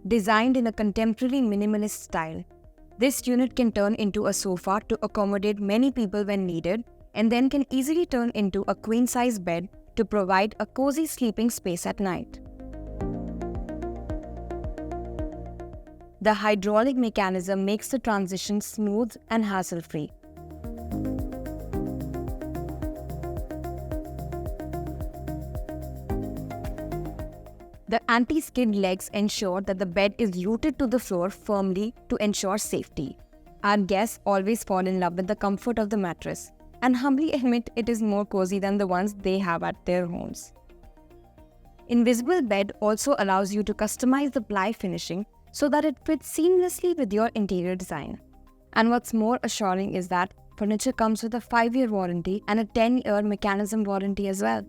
Designed in a contemporary minimalist style, this unit can turn into a sofa to accommodate many people when needed, and then can easily turn into a queen-size bed to provide a cozy sleeping space at night. The hydraulic mechanism makes the transition smooth and hassle-free. The anti-skid legs ensure that the bed is rooted to the floor firmly to ensure safety. Our guests always fall in love with the comfort of the mattress and humbly admit it is more cozy than the ones they have at their homes. Invisible Bed also allows you to customize the ply finishing so that it fits seamlessly with your interior design. And what's more assuring is that furniture comes with a 5-year warranty and a 10-year mechanism warranty as well.